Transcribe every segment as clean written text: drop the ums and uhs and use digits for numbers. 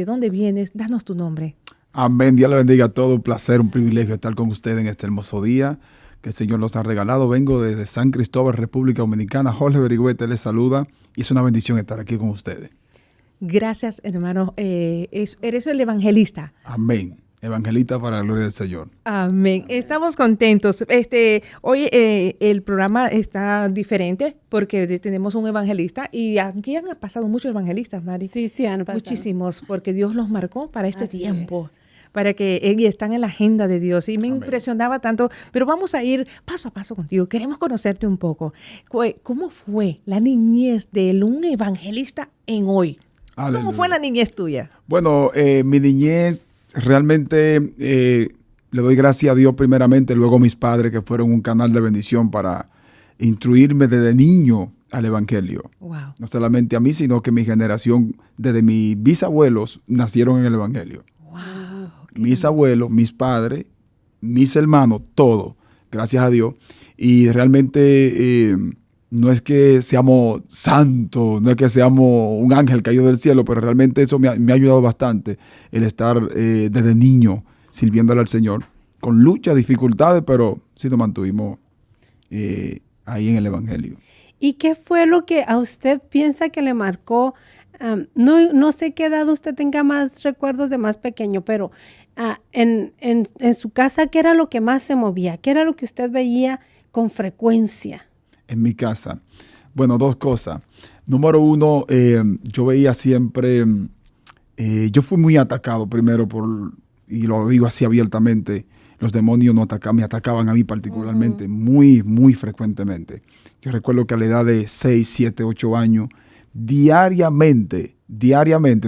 de dónde vienes. Danos tu nombre. Amén. Dios le bendiga a todos. Un placer, un privilegio estar con ustedes en este hermoso día que el Señor nos ha regalado. Vengo desde San Cristóbal, República Dominicana. Jorge Berigüete les saluda y es una bendición estar aquí con ustedes. Gracias, hermano. Eres el evangelista. Amén. Evangelista para la gloria del Señor. Amén. Estamos contentos. Hoy el programa está diferente porque tenemos un evangelista y aquí han pasado muchos evangelistas, Mari. Sí, han pasado. Muchísimos, porque Dios los marcó para este tiempo. Es. Para que están en la agenda de Dios. Y me Amén. impresionaba tanto. Pero vamos a ir paso a paso contigo. Queremos conocerte un poco. ¿Cómo fue la niñez de un evangelista en hoy? Aleluya. ¿Cómo fue la niñez tuya? Bueno, mi niñez realmente le doy gracias a Dios primeramente, luego a mis padres que fueron un canal de bendición para instruirme desde niño al evangelio. Wow. No solamente a mí, sino que mi generación, desde mis bisabuelos, nacieron en el evangelio. Wow. Mis abuelos, mis padres, mis hermanos, todo, gracias a Dios. Y realmente no es que seamos santos, no es que seamos un ángel caído del cielo, pero realmente eso me ha ayudado bastante, el estar desde niño sirviéndole al Señor, con luchas, dificultades, pero sí nos mantuvimos ahí en el evangelio. ¿Y qué fue lo que a usted piensa que le marcó? No sé qué edad usted tenga más recuerdos de más pequeño, pero en su casa, ¿qué era lo que más se movía? ¿Qué era lo que usted veía con frecuencia? En mi casa, bueno, dos cosas. Número uno, yo veía siempre, yo fui muy atacado primero y lo digo así abiertamente, los demonios me atacaban a mí particularmente, muy, muy frecuentemente. Yo recuerdo que a la edad de 6, 7, 8 años, diariamente,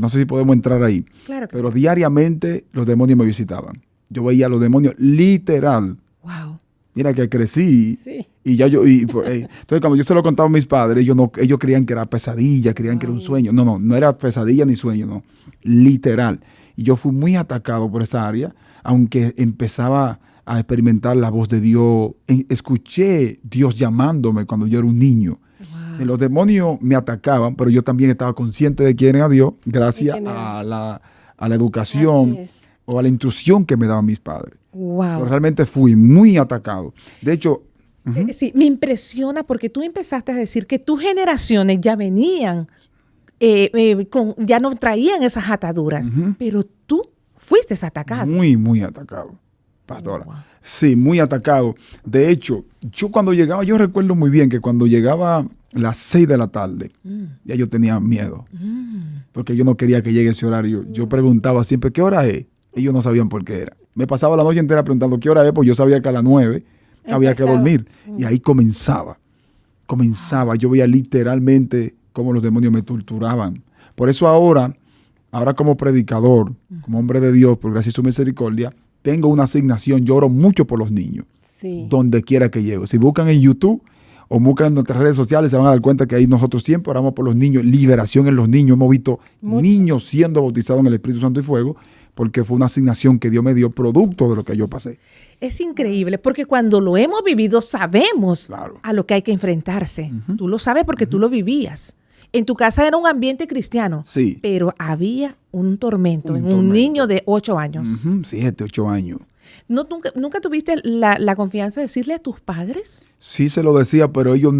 no sé si podemos entrar ahí, Claro que pero sí. diariamente los demonios me visitaban. Yo veía a los demonios literal. Wow. Mira que crecí Sí. y ya entonces cuando yo se lo contaba a mis padres, ellos creían que era pesadilla, creían que era un sueño. No era pesadilla ni sueño, no, literal. Y yo fui muy atacado por esa área, aunque empezaba a experimentar la voz de Dios. Escuché Dios llamándome cuando yo era un niño. Wow. Los demonios me atacaban, pero yo también estaba consciente de quién era Dios gracias a la educación Así es. o a la instrucción que me daban mis padres. Wow. Pero realmente fui muy atacado. De hecho, Sí, me impresiona porque tú empezaste a decir que tus generaciones ya venían, ya no traían esas ataduras, pero tú fuiste atacado. muy, muy atacado, pastora. Wow. Sí, muy atacado. De hecho, yo recuerdo muy bien que cuando llegaba las 6 de la tarde, ya yo tenía miedo, porque yo no quería que llegue ese horario. Yo preguntaba siempre, ¿qué hora es? Ellos no sabían por qué era. Me pasaba la noche entera preguntando qué hora es, pues yo sabía que a las 9 había que dormir. Y ahí comenzaba. Yo veía literalmente cómo los demonios me torturaban. Por eso ahora como predicador, como hombre de Dios, por gracia y su misericordia, tengo una asignación. Yo oro mucho por los niños, Sí. donde quiera que llego. Si buscan en YouTube o buscan en nuestras redes sociales, se van a dar cuenta que ahí nosotros siempre oramos por los niños, liberación en los niños. Hemos visto niños siendo bautizados en el Espíritu Santo y fuego, porque fue una asignación que Dios me dio producto de lo que yo pasé. Es increíble porque cuando lo hemos vivido sabemos Claro. a lo que hay que enfrentarse. Tú lo sabes porque tú lo vivías. En tu casa era un ambiente cristiano, Sí. pero había un tormento en un tormento. niño de 8 años. 7, 8 años. ¿Nunca tuviste la confianza de decirle a tus padres? Sí se lo decía, pero ellos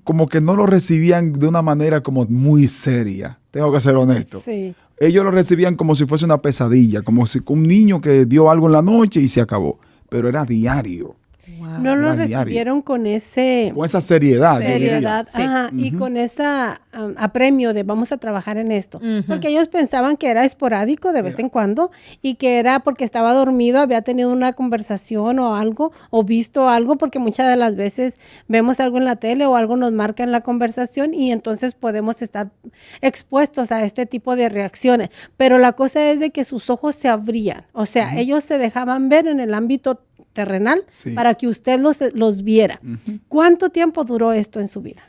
como que no lo recibían de una manera como muy seria. Tengo que ser honesto. Sí. Ellos lo recibían como si fuese una pesadilla, como si un niño que dio algo en la noche y se acabó. Pero era diario, Wow. No lo era diario. recibieron con ese con esa seriedad. yo diría. seriedad, Sí. ajá, y con esa apremio de vamos a trabajar en esto. Porque ellos pensaban que era esporádico de vez en cuando y que era porque estaba dormido, había tenido una conversación o algo, o visto algo, porque muchas de las veces vemos algo en la tele o algo nos marca en la conversación y entonces podemos estar expuestos a este tipo de reacciones. Pero la cosa es de que sus ojos se abrían, o sea, ellos se dejaban ver en el ámbito terrenal Sí. para que usted los viera. ¿Cuánto tiempo duró esto en su vida?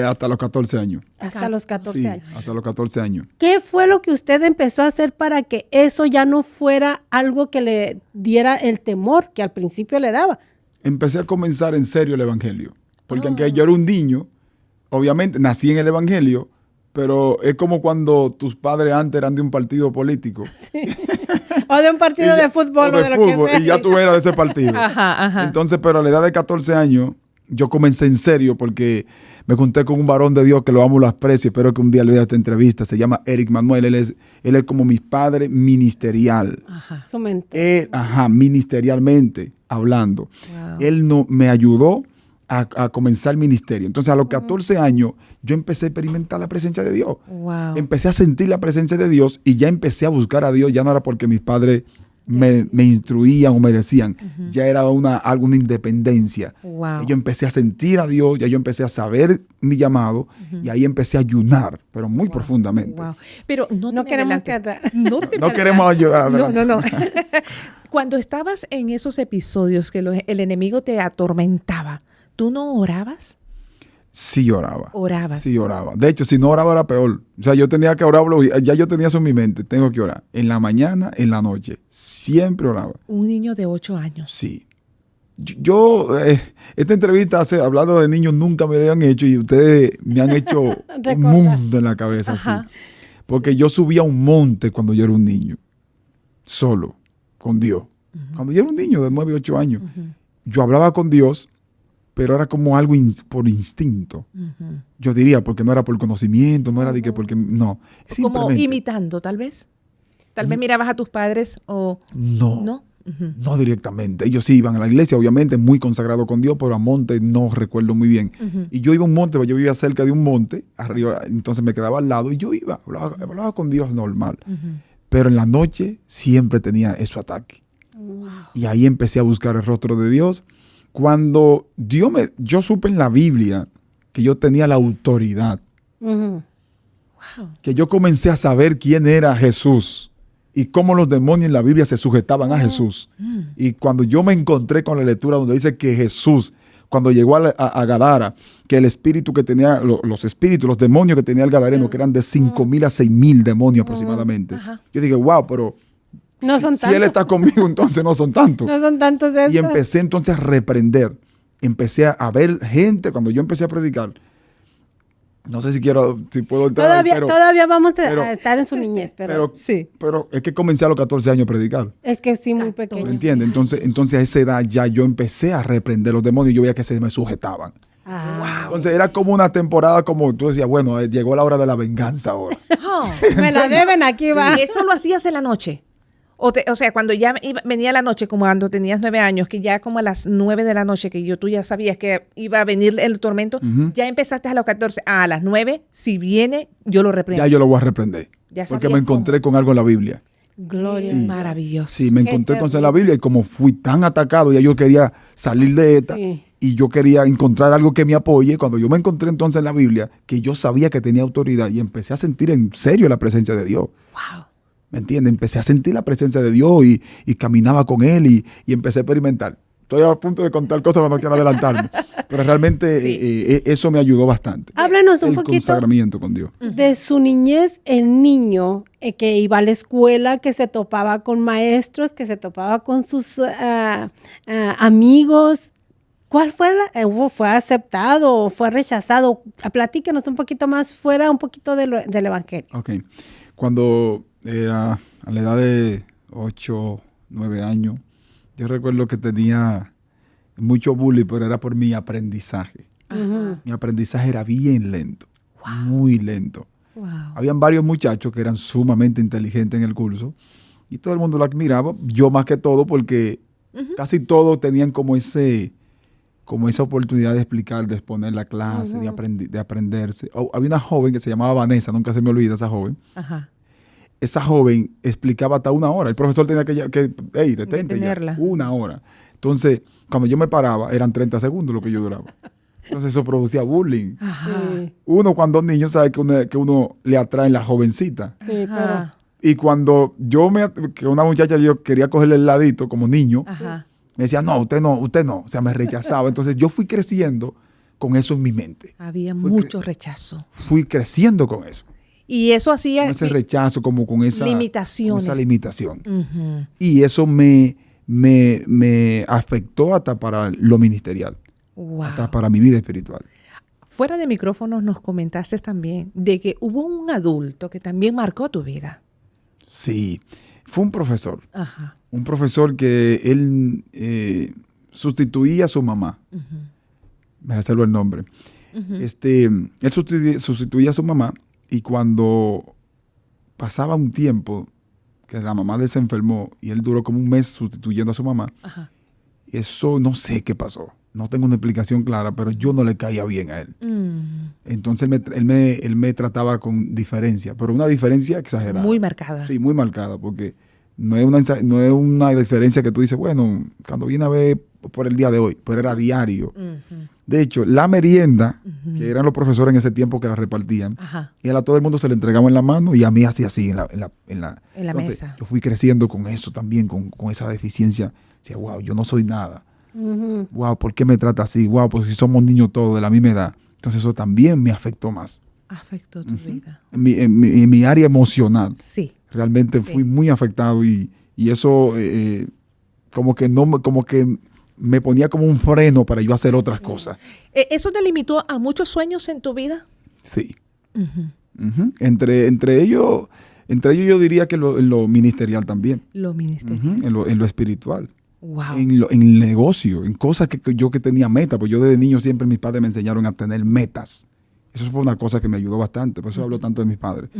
Hasta los 14 años. Hasta los 14 Sí, años. hasta los 14 años. ¿Qué fue lo que usted empezó a hacer para que eso ya no fuera algo que le diera el temor que al principio le daba? Empecé a comenzar en serio el evangelio. Porque aunque yo era un niño, obviamente nací en el evangelio, pero es como cuando tus padres antes eran de un partido político. Sí. O de un partido de fútbol o de lo que sea. Y ya tú eras de ese partido. Ajá. Entonces, pero a la edad de 14 años, yo comencé en serio porque me junté con un varón de Dios que lo amo, lo aprecio. Espero que un día le vea esta entrevista. Se llama Eric Manuel. Él es como mi padre ministerial. Ajá. Su mente. Ministerialmente hablando. Wow. Él me ayudó a comenzar el ministerio. Entonces, a los 14 años, yo empecé a experimentar la presencia de Dios. Wow. Empecé a sentir la presencia de Dios y ya empecé a buscar a Dios. Ya no era porque mis padres me instruían o me decían. Ya era alguna independencia. Wow. Y yo empecé a sentir a Dios, ya yo empecé a saber mi llamado y ahí empecé a ayunar, pero muy profundamente. Wow. Pero No queremos que... No queremos ayudar. No. Cuando estabas en esos episodios que el enemigo te atormentaba, ¿tú no orabas? Sí oraba. Orabas. Sí oraba. De hecho, si no oraba era peor. O sea, yo tenía que orar, ya yo tenía eso en mi mente. Tengo que orar. En la mañana, en la noche. Siempre oraba. Un niño de 8 años. Sí. Esta entrevista hablando de niños nunca me la habían hecho y ustedes me han hecho un mundo en la cabeza. Ajá. Así. Porque yo subía a un monte cuando yo era un niño. Solo. Con Dios. Cuando yo era un niño de 9, 8 años. Yo hablaba con Dios, pero era como algo por instinto. Yo diría, porque no era por conocimiento, no era de que porque... No. Como imitando, tal vez. Tal vez mirabas a tus padres o... No. No directamente. Ellos sí iban a la iglesia, obviamente, muy consagrado con Dios, pero a monte no recuerdo muy bien. Y yo iba a un monte, yo vivía cerca de un monte, arriba, entonces me quedaba al lado y yo iba, hablaba con Dios normal. Pero en la noche siempre tenía ese ataque. Y ahí empecé a buscar el rostro de Dios. Cuando yo supe en la Biblia que yo tenía la autoridad, que yo comencé a saber quién era Jesús y cómo los demonios en la Biblia se sujetaban a Jesús. Y cuando yo me encontré con la lectura donde dice que Jesús, cuando llegó a Gadara, que el espíritu que tenía, los demonios que tenía el gadareno, que eran de 5,000 a 6,000 demonios aproximadamente. Yo dije, wow, pero... No son si él está conmigo, entonces no son tantos. No son tantos estos. Y empecé entonces a reprender. Empecé a ver gente, cuando yo empecé a predicar. No sé si puedo entrar. Todavía vamos a estar en su niñez, pero es que comencé a los 14 años a predicar. Es que sí, muy pequeño. ¿Me entiendes? Entonces a esa edad ya yo empecé a reprender los demonios y yo veía que se me sujetaban. Wow. Entonces era como una temporada como tú decías, bueno, llegó la hora de la venganza ahora. Me la deben, aquí va. ¿Y eso lo hacías en la noche? O sea, cuando ya venía la noche, como cuando tenías 9 años, que ya como a las 9 de la noche, que tú ya sabías que iba a venir el tormento, ya empezaste a los 14, a las 9, si viene, yo lo reprendo. Ya yo lo voy a reprender, porque me encontré con algo en la Biblia. Gloria. Sí. Maravilloso. Sí, me encontré con eso en la Biblia y como fui tan atacado, ya yo quería salir de esta y yo quería encontrar algo que me apoye. Cuando yo me encontré entonces en la Biblia, que yo sabía que tenía autoridad y empecé a sentir en serio la presencia de Dios. Wow. ¿Me entiendes? Empecé a sentir la presencia de Dios y caminaba con Él y empecé a experimentar. Estoy a punto de contar cosas cuando quiero adelantarme. Pero realmente eso me ayudó bastante. Háblanos un poquito el consagramiento con Dios. De su niñez, el niño que iba a la escuela, que se topaba con maestros, que se topaba con sus amigos. ¿Cuál fue fue aceptado o fue rechazado? Platíquenos un poquito más fuera, un poquito del evangelio. Ok. Cuando era a la edad de 8, 9 años, yo recuerdo que tenía mucho bullying, pero era por mi aprendizaje. Mi aprendizaje era bien lento, muy lento. Habían varios muchachos que eran sumamente inteligentes en el curso y todo el mundo lo admiraba, yo más que todo, porque casi todos tenían como esa oportunidad de explicar, de exponer la clase, de aprenderse. Había una joven que se llamaba Vanessa, nunca se me olvida esa joven. Esa joven explicaba hasta 1 hora. El profesor tenía que detente ya, 1 hora. Entonces, cuando yo me paraba, eran 30 segundos lo que yo duraba. Entonces, eso producía bullying. Uno, cuando es niño, sabe que uno le atrae la jovencita. Sí, pero... Y cuando que una muchacha, yo quería cogerle el ladito como niño, me decía, no, usted no. O sea, me rechazaba. Entonces, yo fui creciendo con eso en mi mente. Había mucho rechazo. Fui creciendo con eso. Y eso hacía... Con ese rechazo, como con esa limitación. Y eso me afectó hasta para lo ministerial. Hasta para mi vida espiritual. fuera de micrófonos nos comentaste también de que hubo un adulto que también marcó tu vida. Sí, fue un profesor. Ajá. Un profesor que él sustituía a su mamá. Me reservo el nombre. Él sustituía a su mamá y cuando pasaba un tiempo que la mamá de él se enfermó y él duró como un mes sustituyendo a su mamá, Ajá. eso no sé qué pasó. No tengo una explicación clara, pero yo no le caía bien a él. Entonces él me trataba con diferencia, pero una diferencia exagerada. Muy marcada. Sí, muy marcada, porque no es una diferencia que tú dices, bueno, cuando viene a ver por el día de hoy, pero era diario. De hecho, la merienda, que eran los profesores en ese tiempo que la repartían, Ajá. y a todo el mundo se le entregaba en la mano y a mí así en la Entonces, mesa. Yo fui creciendo con eso también, con esa deficiencia. Decía, wow, yo no soy nada. Wow, ¿por qué me trata así? Wow, pues si somos niños todos de la misma edad. Entonces eso también me afectó más. Afectó tu vida. En mi área emocional. Sí. Realmente fui muy afectado y eso como que me ponía como un freno para yo hacer otras cosas. ¿Eso te limitó a muchos sueños en tu vida? Sí. Entre ellos yo diría que en lo ministerial también. Lo ministerial. En lo espiritual. Wow. En el negocio, en cosas que yo que tenía metas. Pues yo desde niño siempre mis padres me enseñaron a tener metas. Eso fue una cosa que me ayudó bastante. Por eso hablo tanto de mis padres.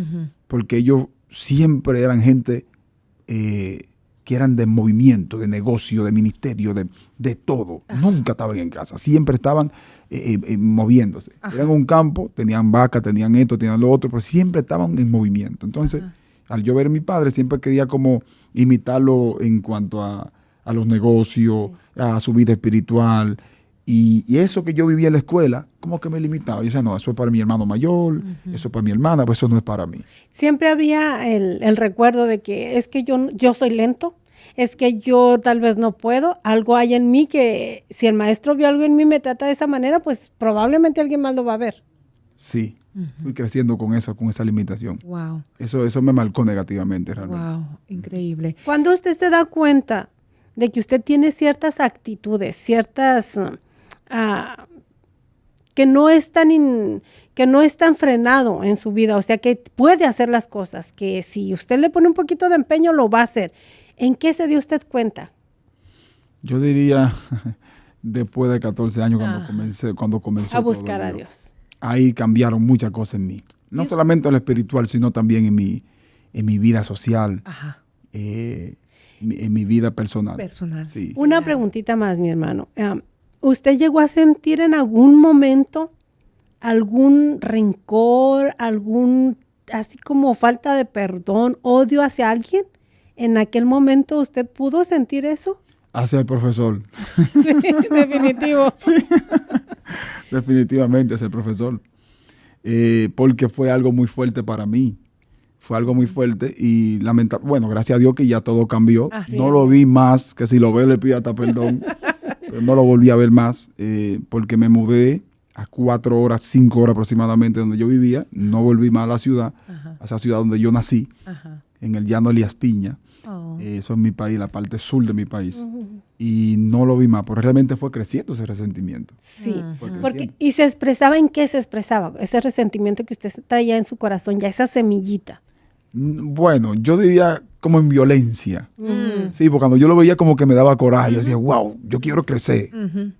Porque ellos siempre eran gente que eran de movimiento, de negocio, de ministerio, de todo. Nunca estaban en casa. Siempre estaban moviéndose. Eran en un campo, tenían vacas, tenían esto, tenían lo otro, pero siempre estaban en movimiento. Entonces, al yo ver a mi padre, siempre quería como imitarlo en cuanto a los negocios, a su vida espiritual. Y eso que yo vivía en la escuela, como que me limitaba. Yo decía, no, eso es para mi hermano mayor, eso es para mi hermana, pues eso no es para mí. Siempre había el recuerdo de que es que yo soy lento, es que yo tal vez no puedo, algo hay en mí que si el maestro vio algo en mí y me trata de esa manera, pues probablemente alguien más lo va a ver. Sí, fui creciendo con eso, con esa limitación. Wow. Eso me marcó negativamente realmente. Wow, increíble. Cuando usted se da cuenta de que usted tiene ciertas actitudes, ciertas que no es tan frenado en su vida, o sea, que puede hacer las cosas, que si usted le pone un poquito de empeño lo va a hacer. ¿En qué se dio usted cuenta? Yo diría después de 14 años cuando comenzó a buscar todo, a Dios. Ahí cambiaron muchas cosas en mí. No solamente en lo espiritual, sino también en mi vida social, en mi vida personal. Sí. Una preguntita más, mi hermano. ¿Usted llegó a sentir en algún momento algún rencor, así como falta de perdón, odio hacia alguien? ¿En aquel momento usted pudo sentir eso? Hacia el profesor. Sí, definitivo. Sí. Definitivamente hacia el profesor. Porque fue algo muy fuerte para mí. Fue algo muy fuerte y bueno, gracias a Dios que ya todo cambió. No lo vi más, que si lo veo le pido hasta perdón. Pero no lo volví a ver más porque me mudé a 4 horas, 5 horas aproximadamente donde yo vivía. No volví más a la ciudad, a esa ciudad donde yo nací, en el llano Elías Piña. Eso es mi país, la parte sur de mi país. Y no lo vi más, porque realmente fue creciendo ese resentimiento. Sí, ¿y se expresaba en qué se expresaba? Ese resentimiento que usted traía en su corazón, ya esa semillita. Bueno, yo diría como en violencia. Sí, porque cuando yo lo veía como que me daba coraje. Yo decía, wow, yo quiero crecer.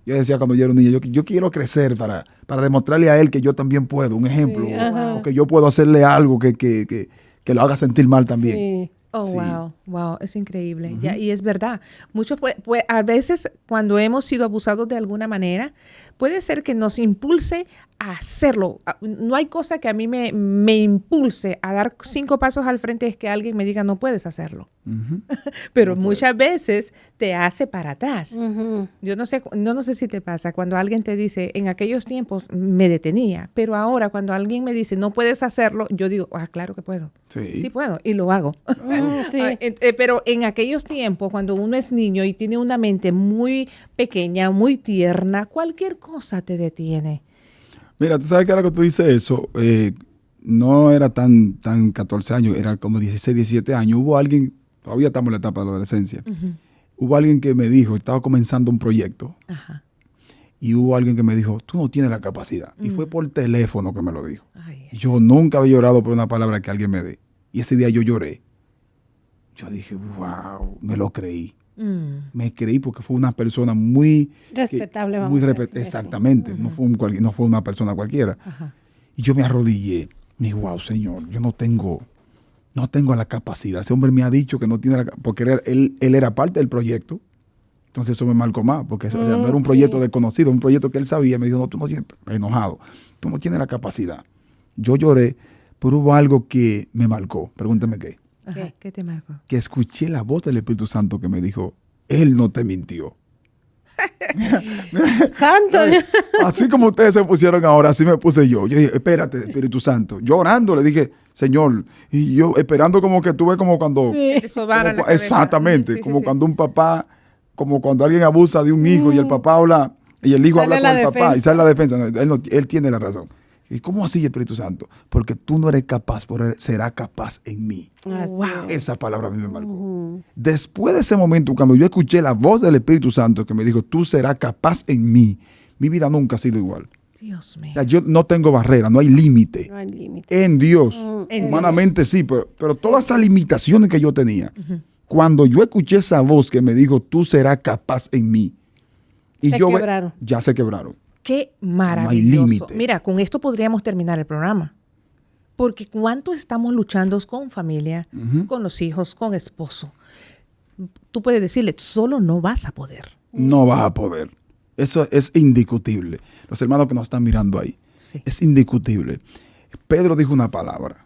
Yo decía cuando yo era un niño, yo quiero crecer para demostrarle a él que yo también puedo, un ejemplo. O que yo puedo hacerle algo que lo haga sentir mal también. Sí. Oh, sí. Wow, es increíble. Ya, y es verdad. Muchos, a veces, cuando hemos sido abusados de alguna manera, puede ser que nos impulse a hacerlo. No hay cosa que a mí me impulse a dar 5 pasos al frente, es que alguien me diga, no puedes hacerlo. Pero no muchas veces te hace para atrás. Yo no sé si te pasa, cuando alguien te dice, en aquellos tiempos me detenía, pero ahora cuando alguien me dice, no puedes hacerlo, yo digo, claro que puedo. Sí puedo, y lo hago. Sí. Pero en aquellos tiempos, cuando uno es niño y tiene una mente muy pequeña, muy tierna, cualquier cosa te detiene. Mira, tú sabes que ahora que tú dices eso, no era tan 14 años, era como 16, 17 años. Hubo alguien, todavía estamos en la etapa de la adolescencia, hubo alguien que me dijo, estaba comenzando un proyecto y hubo alguien que me dijo, tú no tienes la capacidad. Y fue por teléfono que me lo dijo. Ay, Yo nunca había llorado por una palabra que alguien me dé. Y ese día yo lloré. Yo dije, wow, me lo creí. Me creí porque fue una persona muy respetable, muy vamos a decir exactamente, no fue una persona cualquiera. Ajá. Y yo me arrodillé. Me dije, wow, Señor, yo no tengo la capacidad. Ese hombre me ha dicho que no tiene la capacidad, porque él era parte del proyecto. Entonces eso me marcó más, porque o sea, no era un proyecto desconocido, un proyecto que él sabía. Me dijo, no, tú no tienes, enojado, tú no tienes la capacidad. Yo lloré, pero hubo algo que me marcó. Pregúntame qué. Ajá. ¿Qué te marcó? Que escuché la voz del Espíritu Santo que me dijo, Él no te mintió. Mira, Santo. así como ustedes se pusieron ahora, así me puse yo. Yo dije, espérate, Espíritu Santo. Yo orando le dije, Señor, y yo esperando como que tuve como cuando... Que te sobaran la cabeza. Exactamente, Sí, como sí. cuando un papá, como cuando alguien abusa de un hijo y el papá habla, y el hijo Sale habla con la el papá defensa. y sale la defensa. No, él tiene la razón. ¿Y cómo así, Espíritu Santo? Porque tú no eres capaz, pero Él será capaz en mí. Así Wow. es. Esa palabra a mí me marcó. Después de ese momento, cuando yo escuché la voz del Espíritu Santo que me dijo, tú serás capaz en mí, mi vida nunca ha sido igual. Dios mío. O sea, yo no tengo barrera, no hay límite. No hay límite. En Dios. En Humanamente sí, pero todas esas limitaciones que yo tenía, cuando yo escuché esa voz que me dijo, tú serás capaz en mí. Se quebraron. Ya se quebraron. Qué maravilloso. límite. Mira, con esto podríamos terminar el programa. Porque cuánto estamos luchando con familia, con los hijos, con esposo. Tú puedes decirle, solo no vas a poder. No vas a poder. Eso es indiscutible. Los hermanos que nos están mirando ahí. Sí. Es indiscutible. Pedro dijo una palabra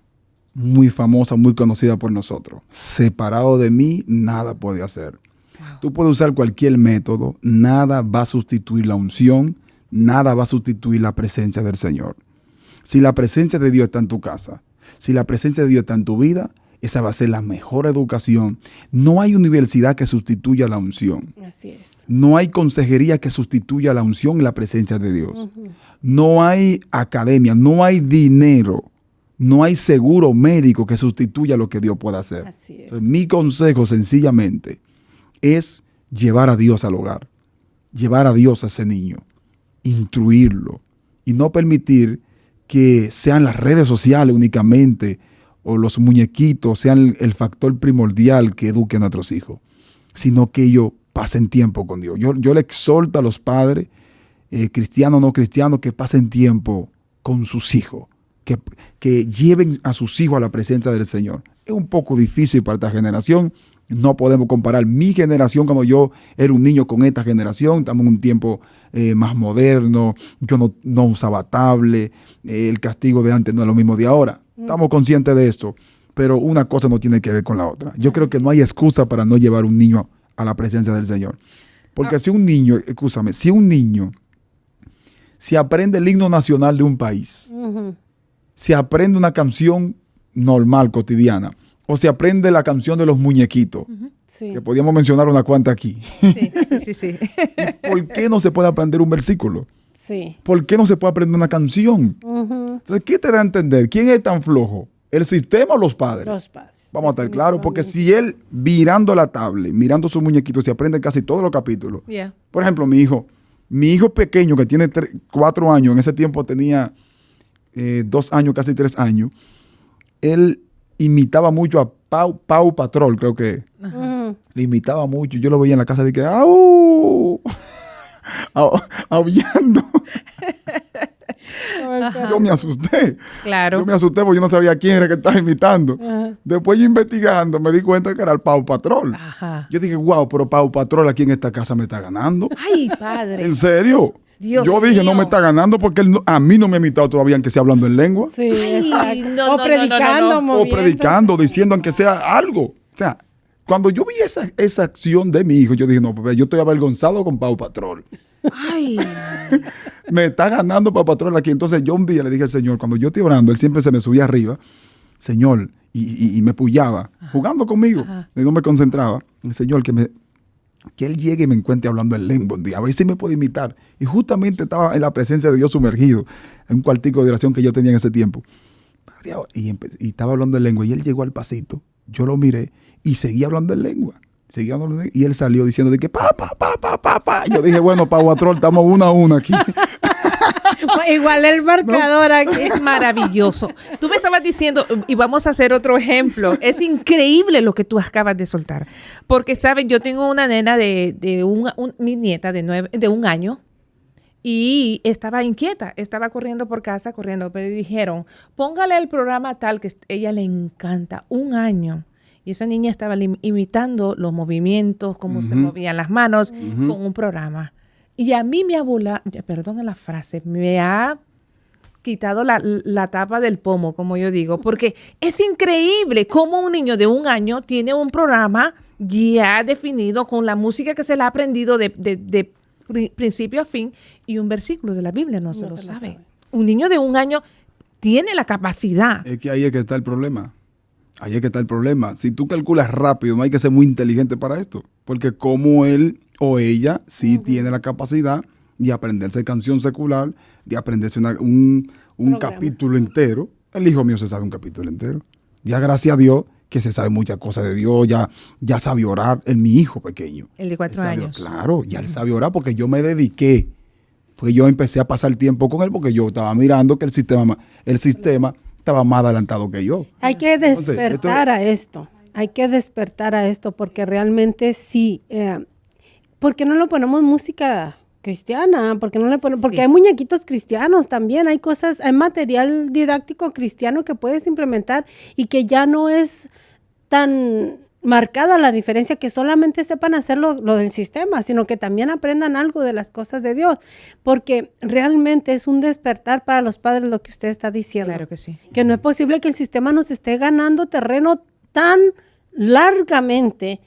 muy famosa, muy conocida por nosotros. Separado de mí, nada puede hacer. Wow. Tú puedes usar cualquier método, nada va a sustituir la unción, nada va a sustituir la presencia del Señor. Si la presencia de Dios está en tu casa, si la presencia de Dios está en tu vida, esa va a ser la mejor educación. No hay universidad que sustituya la unción. Así es. No hay consejería que sustituya la unción y la presencia de Dios. No hay academia, no hay dinero, no hay seguro médico que sustituya lo que Dios pueda hacer. Así es. Entonces, mi consejo sencillamente es llevar a Dios al hogar, llevar a Dios a ese niño, instruirlo y no permitir que sean las redes sociales únicamente o los muñequitos sean el factor primordial que eduque a nuestros hijos, sino que ellos pasen tiempo con Dios. Yo le exhorto a los padres, cristianos o no cristianos, que pasen tiempo con sus hijos, que lleven a sus hijos a la presencia del Señor. Es un poco difícil para esta generación. No podemos comparar mi generación cuando yo era un niño con esta generación. Estamos en un tiempo más moderno. Yo no usaba tablet. El castigo de antes no es lo mismo de ahora. Estamos conscientes de esto. Pero una cosa no tiene que ver con la otra. Yo creo que no hay excusa para no llevar un niño a la presencia del Señor. Porque si un niño si aprende el himno nacional de un país, si aprende una canción normal, cotidiana, o se aprende la canción de los muñequitos, Sí. que podíamos mencionar una cuanta aquí. Sí. ¿Por qué no se puede aprender un versículo? Sí. ¿Por qué no se puede aprender una canción? Entonces, ¿qué te da a entender? ¿Quién es tan flojo? ¿El sistema o los padres? Los padres. Vamos a estar claros, porque si él mirando la tablet, mirando su muñequito, se aprende casi todos los capítulos. Yeah. Por ejemplo, mi hijo pequeño que tiene 4 años, en ese tiempo tenía 2 años, casi 3 años, él imitaba mucho a Pau Patrol, creo que. Le imitaba mucho. Yo lo veía en la casa de que ¡au! Aullando. Yo me asusté. Claro. Yo me asusté porque yo no sabía quién era que estaba imitando. Después yo investigando me di cuenta que era el Pau Patrol. Ajá. Yo dije, wow, pero Pau Patrol aquí en esta casa me está ganando. Ay, padre. ¿En serio? Dios yo dije, mío. no me está ganando porque él a mí no me ha imitado todavía, aunque sea hablando en lengua. Sí, Ay, exacto. no, o no, predicando, no, no. O moviendo. predicando, diciendo aunque sea algo. O sea, cuando yo vi esa acción de mi hijo, yo dije, no, pues yo estoy avergonzado con Pau Patrol. Ay. Me está ganando Pau Patrol aquí. Entonces yo un día le dije al Señor, cuando yo estoy orando, él siempre se me subía arriba, Señor, y me puyaba, jugando conmigo. Ajá. Y no me concentraba. El Señor, que él llegue y me encuentre hablando en lengua un día, a ver si me puede imitar. Y justamente estaba en la presencia de Dios sumergido, en un cuartico de oración que yo tenía en ese tiempo. Y estaba hablando en lengua y él llegó al pasito, yo lo miré y seguía hablando en lengua. Seguía hablando y él salió diciendo de que pa. Yo dije, bueno, Paguatrol, estamos 1-1 aquí. Igual el marcador aquí. Es maravilloso. Tú me estabas diciendo, y vamos a hacer otro ejemplo, es increíble lo que tú acabas de soltar. Porque, ¿sabes? Yo tengo una nena mi nieta de 1 año, y estaba inquieta, estaba corriendo por casa, pero dijeron, póngale el programa tal que ella le encanta, 1 año. Y esa niña estaba imitando los movimientos, cómo se movían las manos con un programa. Y a mí me ha volado, perdón la frase, me ha quitado la tapa del pomo, como yo digo, porque es increíble cómo un niño de 1 año tiene un programa ya definido con la música que se le ha aprendido de principio a fin, y un versículo de la Biblia no se lo sabe. Un niño de 1 año tiene la capacidad. Es que ahí es que está el problema. Ahí es que está el problema. Si tú calculas rápido, no hay que ser muy inteligente para esto. Porque como él o ella sí tiene la capacidad de aprenderse canción secular, de aprenderse un capítulo entero. El hijo mío se sabe un capítulo entero. Ya gracias a Dios que se sabe muchas cosas de Dios, ya sabe orar. Mi hijo pequeño. El de 4 años. Claro, ya él sabe orar porque yo me dediqué. Porque yo empecé a pasar tiempo con él porque yo estaba mirando que el sistema estaba más adelantado que yo. Hay que despertar a esto. Hay que despertar a esto porque realmente sí. ¿Por qué no le ponemos música cristiana? ¿Por qué no le ponemos? Porque hay muñequitos cristianos también. Hay cosas, hay material didáctico cristiano que puedes implementar y que ya no es tan marcada la diferencia que solamente sepan hacer lo del sistema, sino que también aprendan algo de las cosas de Dios, porque realmente es un despertar para los padres lo que usted está diciendo. Claro que sí. Que no es posible que el sistema nos esté ganando terreno tan largamente,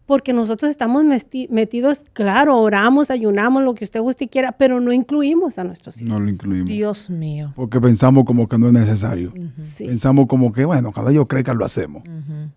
porque nosotros estamos metidos, claro, oramos, ayunamos, lo que usted guste y quiera, pero no incluimos a nuestros hijos. No lo incluimos. Dios mío. Porque pensamos como que no es necesario. Sí. Pensamos como que, bueno, cuando ellos crezcan lo hacemos.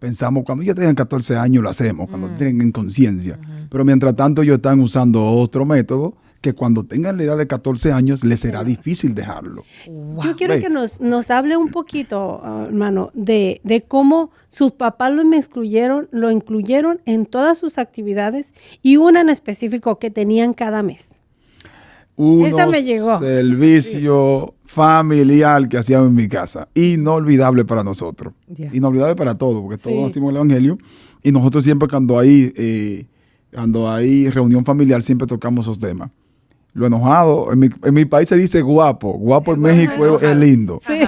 Pensamos cuando ellos tengan 14 años lo hacemos, cuando tengan conciencia. Pero mientras tanto ellos están usando otro método que cuando tengan la edad de 14 años les será difícil dejarlo. Wow. Yo quiero que nos hable un poquito, hermano, de cómo sus papás lo incluyeron en todas sus actividades y una en específico que tenían cada mes. Esa me llegó. Servicio familiar que hacíamos en mi casa. Inolvidable para nosotros. Yeah. Inolvidable para todos, porque todos hacemos el evangelio. Y nosotros siempre cuando hay reunión familiar siempre tocamos esos temas. Lo enojado, en mi país se dice guapo. Guapo en México es lindo. Sí.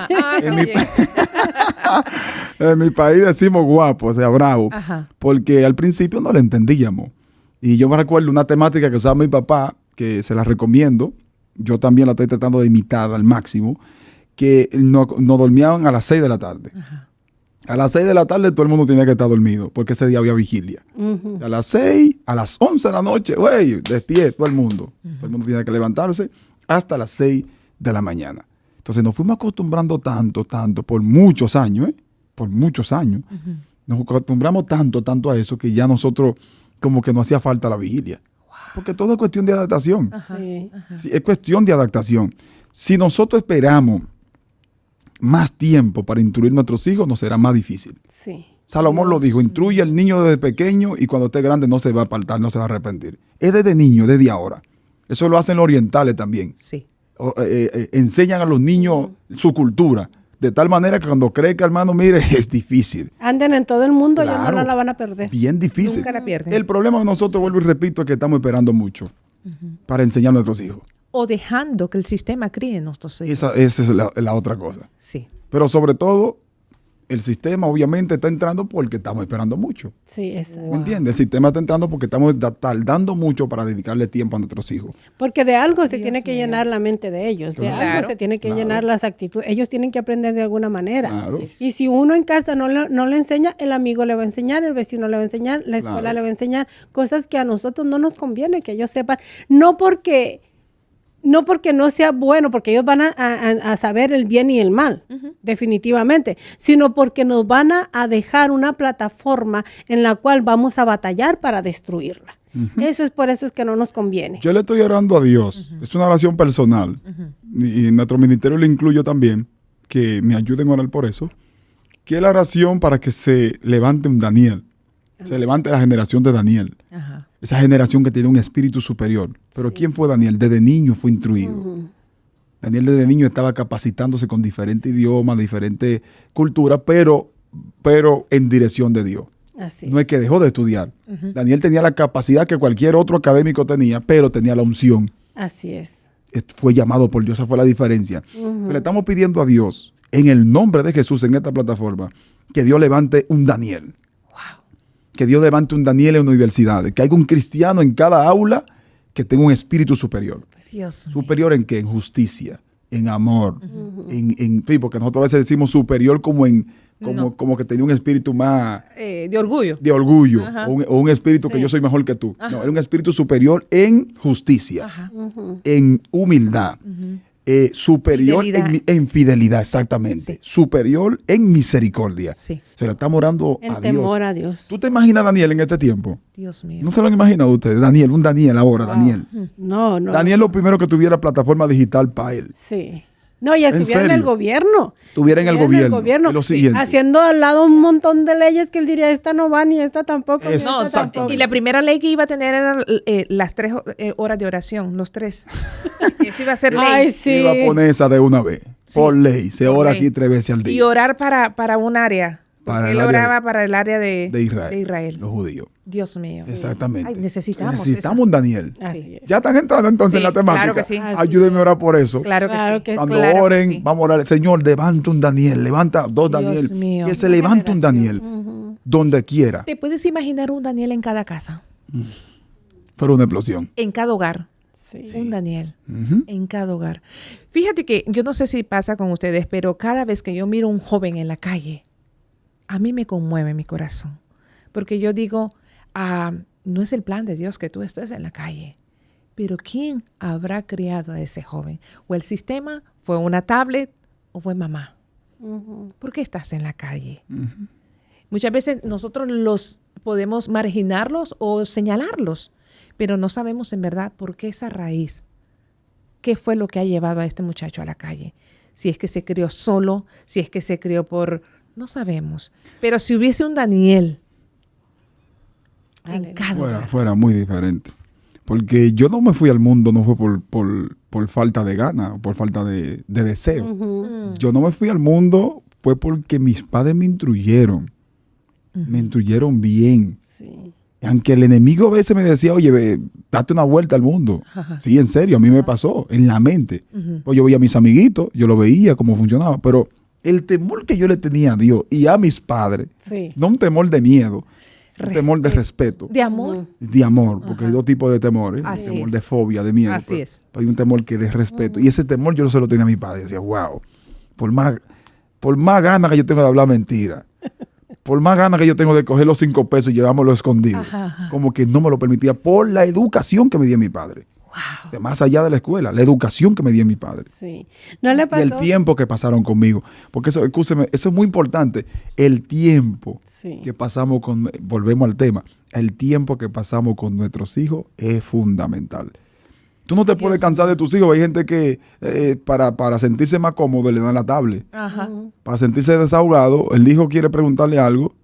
En mi país decimos guapo, o sea, bravo. Ajá. Porque al principio no lo entendíamos. Y yo me recuerdo una temática que usaba mi papá, que se la recomiendo. Yo también la estoy tratando de imitar al máximo. Que nos dormían a las 6 de la tarde. Ajá. A las 6 de la tarde todo el mundo tenía que estar dormido, porque ese día había vigilia. A las 6, a las 11 de la noche, güey, despierto todo el mundo. Todo el mundo tenía que levantarse hasta las 6 de la mañana. Entonces nos fuimos acostumbrando tanto, por muchos años, por muchos años. Nos acostumbramos tanto a eso que ya nosotros como que no hacía falta la vigilia. Porque todo es cuestión de adaptación. Sí. Sí, es cuestión de adaptación. Si nosotros esperamos más tiempo para instruir a nuestros hijos, nos será más difícil. Sí. Salomón lo dijo, instruye al niño desde pequeño y cuando esté grande no se va a apartar, no se va a arrepentir. Es desde niño, desde ahora. Eso lo hacen los orientales también. Sí. Enseñan a los niños su cultura, de tal manera que cuando crezca, hermano, mire, es difícil. Anden en todo el mundo y Claro. no la van a perder. Bien difícil. Nunca la pierden. El problema de nosotros, vuelvo y repito, es que estamos esperando mucho para enseñar a nuestros hijos. O dejando que el sistema críe nuestros hijos. Esa es la otra cosa. Sí. Pero sobre todo, el sistema obviamente está entrando porque estamos esperando mucho. Sí, exacto. ¿Me entiendes? El sistema está entrando porque estamos tardando mucho para dedicarle tiempo a nuestros hijos. Porque de algo se tiene que llenar la mente de ellos, de Claro. algo se tiene que llenar las actitudes. Ellos tienen que aprender de alguna manera. Claro. Y si uno en casa no le enseña, el amigo le va a enseñar, el vecino le va a enseñar, la escuela Claro. le va a enseñar, cosas que a nosotros no nos conviene que ellos sepan. No porque no sea bueno, porque ellos van a saber el bien y el mal, definitivamente, sino porque nos van a dejar una plataforma en la cual vamos a batallar para destruirla. Eso es que no nos conviene. Yo le estoy orando a Dios. Es una oración personal. Y en nuestro ministerio le incluyo también, que me ayuden a orar por eso, que es la oración para que se levante un Daniel Se levante la generación de Daniel. Ajá. Esa generación que tiene un espíritu superior. Pero Sí. ¿quién fue Daniel? Desde niño fue instruido. Daniel desde niño estaba capacitándose con diferentes idiomas, diferentes culturas, pero en dirección de Dios. Así. No es que dejó de estudiar. Daniel tenía la capacidad que cualquier otro académico tenía, pero tenía la unción. Así es. Fue llamado por Dios, esa fue la diferencia. Pero le estamos pidiendo a Dios, en el nombre de Jesús, en esta plataforma, que Dios levante un Daniel. Que Dios levante un Daniel en universidades. Que haya un cristiano en cada aula que tenga un espíritu superior. Dios mío. ¿Superior en qué? En justicia, en amor, sí, porque nosotros a veces decimos superior como que tenía un espíritu más De orgullo. de orgullo, Ajá. o un espíritu que Sí. yo soy mejor que tú. Ajá. No, era un espíritu superior en justicia, Ajá. en humildad, superior Fidelidad. en fidelidad, exactamente. Sí. Superior en misericordia. Sí. Se lo estamos orando En a temor Dios. a Dios. ¿Tú te imaginas a Daniel en este tiempo? Dios mío. ¿No se lo han imaginado ustedes? Daniel, un Daniel ahora, Daniel. No, no. Daniel lo primero que tuviera plataforma digital para él. Sí. No, y estuviera en el serio? gobierno. Estuviera en el gobierno. Es lo siguiente. Haciendo al lado un montón de leyes que él diría, esta no va, ni esta tampoco, ni Eso. No, esta exacto. tampoco. y la primera ley que iba a tener eran las 3 horas de oración, los 3. Eso iba a ser ley. Ay, sí. Iba a poner esa de una vez. Sí. Por ley. Se Por ora ley. aquí 3 veces al Y día. orar para un área. Para Porque el él área oraba para el área de Israel. Los judíos. Dios mío. Exactamente. Ay, necesitamos un Daniel. Así es. Ya están entrando entonces Sí, en la temática. claro que sí. Así Ayúdenme a orar por eso. Claro que Claro sí. que sí. Cuando Claro que oren, sí. vamos a orar. Señor, levanta un Daniel. Levanta 2 Dios Daniel. mío. Que se levante un Daniel. Donde quiera. ¿Te puedes imaginar un Daniel en cada casa? Pero una explosión. En cada hogar. Sí. Un Daniel. Ujú. En cada hogar. Fíjate que yo no sé si pasa con ustedes, pero cada vez que yo miro a un joven en la calle, a mí me conmueve mi corazón. Porque yo digo, no es el plan de Dios que tú estés en la calle. Pero ¿quién habrá criado a ese joven? ¿O el sistema? ¿Fue una tablet? ¿O fue mamá? ¿Por qué estás en la calle? Muchas veces nosotros los podemos marginarlos o señalarlos, pero no sabemos en verdad por qué esa raíz. ¿Qué fue lo que ha llevado a este muchacho a la calle? Si es que se crió solo, si es que se crió por... No sabemos. Pero si hubiese un Daniel en Aleluya. cada hogar. Fuera muy diferente. Porque yo no me fui al mundo, no fue por falta de ganas, por falta de deseo. Yo no me fui al mundo, fue porque mis padres me instruyeron. Me instruyeron bien. Sí. Aunque el enemigo a veces me decía, oye, date una vuelta al mundo. Ajá. Sí, en serio, a mí me pasó en la mente. Pues yo veía a mis amiguitos, yo lo veía cómo funcionaba, pero el temor que yo le tenía a Dios y a mis padres, Sí. no un temor de miedo, un temor de respeto, De amor. de amor, porque hay 2 tipos de temores, Así temor es. de fobia, de miedo. Así es. Pero hay un temor que de respeto. Y ese temor yo no se lo tenía a mi padre. Decía, wow, por más ganas que yo tengo de hablar mentira, por más ganas que yo tengo de coger los 5 pesos y llevármelo escondido, Ajá. como que no me lo permitía por la educación que me dio mi padre. O sea, más allá de la escuela, la educación que me dio mi padre. Sí. ¿No le Y pasó? el tiempo que pasaron conmigo. Porque eso, escúcheme, eso es muy importante. El tiempo Sí. que pasamos volvemos al tema, el tiempo que pasamos con nuestros hijos es fundamental. Tú no te puedes cansar de tus hijos. Hay gente que para sentirse más cómodo le dan la tablet. Ajá. Para sentirse desahogado, el hijo quiere preguntarle algo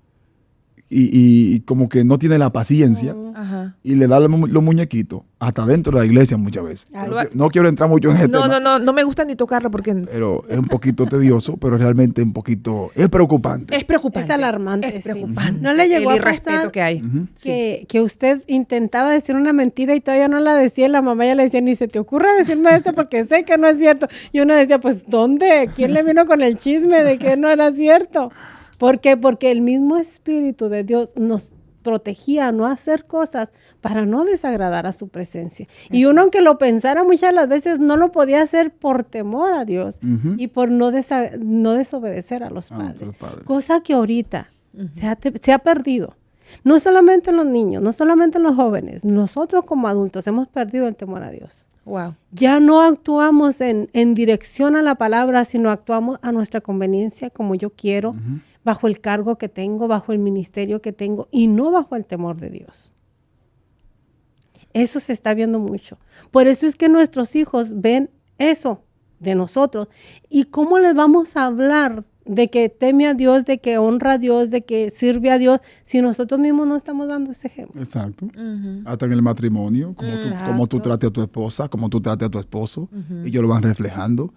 y como que no tiene la paciencia Ajá. y le da los muñequitos hasta dentro de la iglesia muchas veces. Ay, No quiero entrar mucho en este No, tema. no me gusta ni tocarlo porque Pero es un poquito tedioso, pero realmente es preocupante. es preocupante. Es alarmante, Es sí. preocupante. ¿No le llegó el a irrespeto pasar que hay. Sí. que usted intentaba decir una mentira y todavía no la decía, y la mamá ya le decía, ni se te ocurra decirme esto porque sé que no es cierto? Y uno decía, pues, ¿dónde? ¿Quién le vino con el chisme de que no era cierto? ¿Por qué? Porque el mismo Espíritu de Dios nos protegía a no hacer cosas para no desagradar a su presencia. Y uno, aunque lo pensara muchas las veces, no lo podía hacer por temor a Dios y por no desobedecer a los padres. los padres. Cosa que ahorita se ha perdido. No solamente en los niños, no solamente en los jóvenes, nosotros como adultos hemos perdido el temor a Dios. Wow. Ya no actuamos en dirección a la palabra, sino actuamos a nuestra conveniencia, como yo quiero, bajo el cargo que tengo, bajo el ministerio que tengo, y no bajo el temor de Dios. Eso se está viendo mucho. Por eso es que nuestros hijos ven eso, de nosotros. ¿Y cómo les vamos a hablar de que teme a Dios, de que honra a Dios, de que sirve a Dios, si nosotros mismos no estamos dando ese ejemplo? Exacto. Hasta en el matrimonio, como tú trates a tu esposa, como tú trates a tu esposo, ellos lo van reflejando.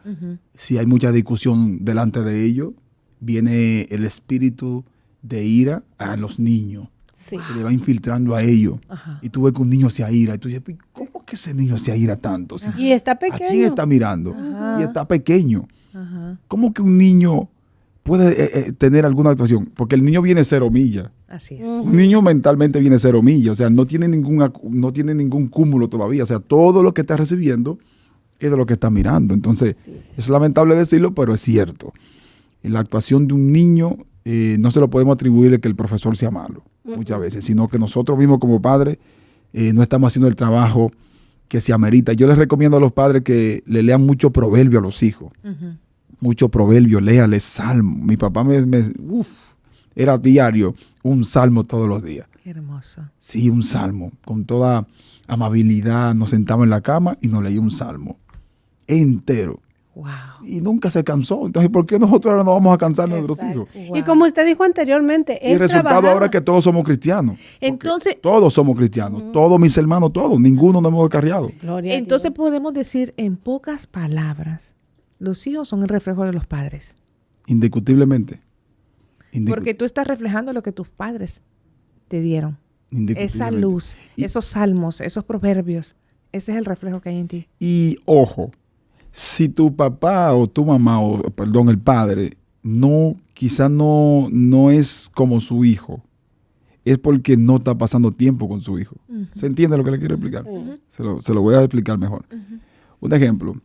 Si hay mucha discusión delante de ellos, viene el espíritu de ira a los niños. Sí. Se le va infiltrando a ellos. Y tú ves que un niño se aira. Y tú dices, ¿cómo que ese niño se aira tanto? Si Y está pequeño. ¿a quién está mirando? Y está pequeño. ¿Cómo que un niño puede tener alguna actuación? Porque el niño viene 0 millas. Así es. Un niño mentalmente viene 0 millas. O sea, no tiene ningún cúmulo todavía. O sea, todo lo que está recibiendo es de lo que está mirando. Entonces, es lamentable decirlo, pero es cierto. La actuación de un niño no se lo podemos atribuir a que el profesor sea malo, muchas veces, sino que nosotros mismos como padres no estamos haciendo el trabajo que se amerita. Yo les recomiendo a los padres que le lean mucho proverbio a los hijos. Mucho proverbio, léales salmo. Mi papá era diario un salmo todos los días. Qué hermoso. Sí, un salmo. Con toda amabilidad nos sentaba en la cama y nos leía un salmo entero. Wow. Y nunca se cansó. Entonces, ¿por qué nosotros ahora no vamos a cansar a nuestros hijos? Y como usted dijo anteriormente, Y el resultado ahora es que todos somos cristianos. Entonces, todos somos cristianos. Todos mis hermanos, todos. Ninguno nos hemos descarriado. Entonces podemos decir en pocas palabras, los hijos son el reflejo de los padres. Indiscutiblemente. Porque tú estás reflejando lo que tus padres te dieron. Esa luz, esos salmos, esos proverbios. Ese es el reflejo que hay en ti. Y ojo, si tu papá o tu mamá, el padre, quizás no es como su hijo, es porque no está pasando tiempo con su hijo. ¿Se entiende lo que le quiero explicar? Se lo voy a explicar mejor. Un ejemplo.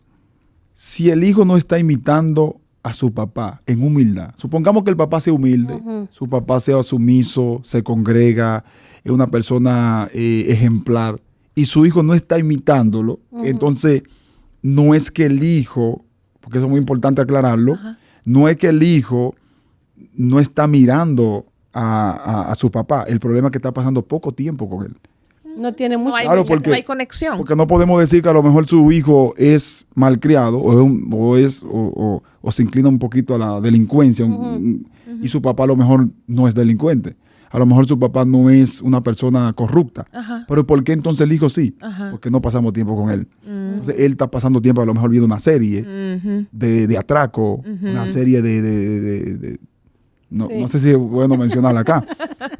Si el hijo no está imitando a su papá en humildad, supongamos que el papá sea humilde, su papá sea sumiso, se congrega, es una persona ejemplar, y su hijo no está imitándolo, entonces no es que el hijo, porque eso es muy importante aclararlo, no es que el hijo no está mirando a su papá. El problema es que está pasando poco tiempo con él. No tiene mucho. No hay conexión. Porque no podemos decir que a lo mejor su hijo es malcriado o se inclina un poquito a la delincuencia y su papá a lo mejor no es delincuente. A lo mejor su papá no es una persona corrupta. Pero ¿por qué entonces el hijo sí? Porque no pasamos tiempo con él. Entonces él está pasando tiempo a lo mejor viendo una serie de atraco, una serie no sé si es bueno mencionarla acá,